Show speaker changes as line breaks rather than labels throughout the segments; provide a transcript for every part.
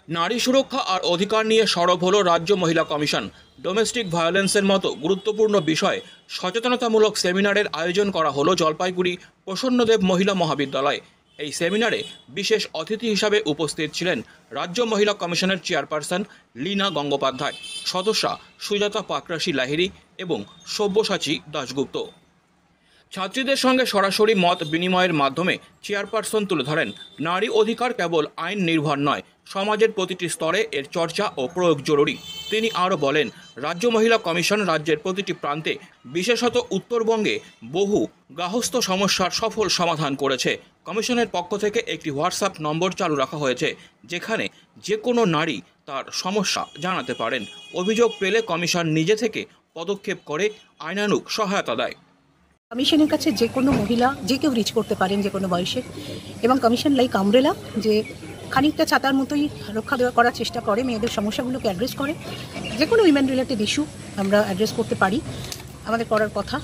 নারী সুরক্ষা আর অধিকার নিয়ে সরব হলো রাজ্য মহিলা কমিশন। ডোমেস্টিক ভায়োলেন্সের মতো গুরুত্বপূর্ণ বিষয়ে সচেতনতামূলক সেমিনারের আয়োজন করা হলো জলপাইগুড়ি প্রসন্নদেব মহিলা মহাবিদ্যালয়ে। এই সেমিনারে বিশেষ অতিথি হিসাবে উপস্থিত ছিলেন রাজ্য মহিলা কমিশনের চেয়ারপারসন লীনা গঙ্গোপাধ্যায়, সদস্যা সুজাতা পাকরাশি লাহিড়ী এবং সব্যসাচী দাশগুপ্ত। ছাত্রীদের সঙ্গে সরাসরি মত বিনিময়ের মাধ্যমে চেয়ারপারসন তুলে ধরেন, নারী অধিকার কেবল আইন নির্ভর নয়, সমাজের প্রতিটি স্তরে এর চর্চা ও প্রয়োগ জরুরি। তিনি আরও বলেন, রাজ্য মহিলা কমিশন রাজ্যের প্রতিটি প্রান্তে, বিশেষত উত্তরবঙ্গে বহু গার্হস্থ্য সমস্যার সফল সমাধান করেছে। কমিশনের পক্ষ থেকে একটি হোয়াটসঅ্যাপ নম্বর চালু রাখা হয়েছে, যেখানে যে কোনো নারী তার সমস্যা জানাতে পারেন। অভিযোগ পেলে কমিশন নিজে থেকে পদক্ষেপ করে আইনানুগ সহায়তা দেয়।
কমিশনের কাছে যে কোনো মহিলা যে কেউ রিচ করতে পারেন, যে কোনো বয়সে, এবং কমিশন লাইক আমব্রেলা যে খানিকটা ছাতার মতোই রক্ষা করার চেষ্টা করে, মেয়েদের সমস্যাগুলোকে অ্যাড্রেস করে। যে কোনো উইমেন রিলেটেড ইস্যু আমরা অ্যাড্রেস করতে পারি, আমাদের করার কথা।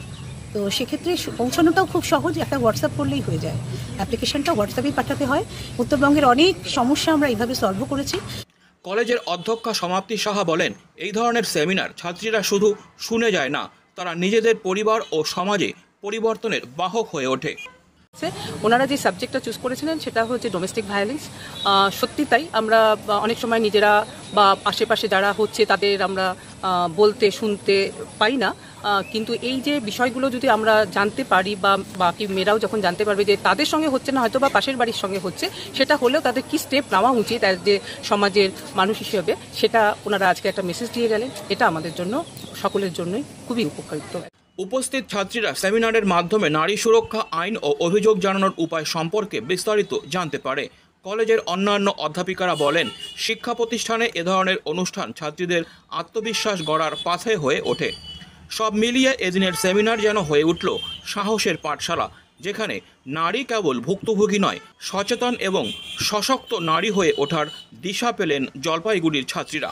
তো সেক্ষেত্রে পৌঁছানোটাও খুব সহজ, একটা হোয়াটসঅ্যাপ করলেই হয়ে যায়। অ্যাপ্লিকেশনটা হোয়াটসঅ্যাপেই পাঠাতে হয়। উত্তরবঙ্গের অনেক সমস্যা আমরা এইভাবে সলভও করেছি।
কলেজের অধ্যক্ষা সমাপ্তি সাহা বলেন, এই ধরনের সেমিনার ছাত্রীরা শুধু শুনে যায় না, তারা নিজেদের পরিবার ও সমাজে পরিবর্তনের বাহক হয়ে ওঠে।
ওনারা যে সাবজেক্টটা চুজ করেছিলেন সেটা হচ্ছে ডোমেস্টিক ভায়োলেন্স। সত্যি তাই, আমরা অনেক সময় নিজেরা বা আশেপাশে যারা হচ্ছে তাদের আমরা বলতে শুনতে পাই না, কিন্তু এই যে বিষয়গুলো যদি আমরা জানতে পারি বা বাকি মেয়েরাও যখন জানতে পারবে যে তাদের সঙ্গে হচ্ছে না, হয়তো বা পাশের বাড়ির সঙ্গে হচ্ছে, সেটা হলেও তাদের কি স্টেপ নেওয়া উচিত অ্যাজ যে সমাজের মানুষ হিসেবে, সেটা ওনারা আজকে একটা মেসেজ দিয়ে গেলেন। এটা আমাদের জন্য, সকলের জন্যই খুবই উপকারিত।
উপস্থিত ছাত্রীরা সেমিনারের মাধ্যমে নারী সুরক্ষা আইন ও অভিযোগ জানানোর উপায় সম্পর্কে বিস্তারিত জানতে পারে। কলেজের অন্যান্য অধ্যাপিকারা বলেন, শিক্ষা প্রতিষ্ঠানে এ ধরনের অনুষ্ঠান ছাত্রীদের আত্মবিশ্বাস গড়ার পাথে হয়ে ওঠে। সব মিলিয়ে এদিনের সেমিনার যেন হয়ে উঠল সাহসের পাঠশালা, যেখানে নারী কেবল ভুক্তভোগী নয়, সচেতন এবং সশক্ত নারী হয়ে ওঠার দিশা পেলেন জলপাইগুড়ির ছাত্রীরা।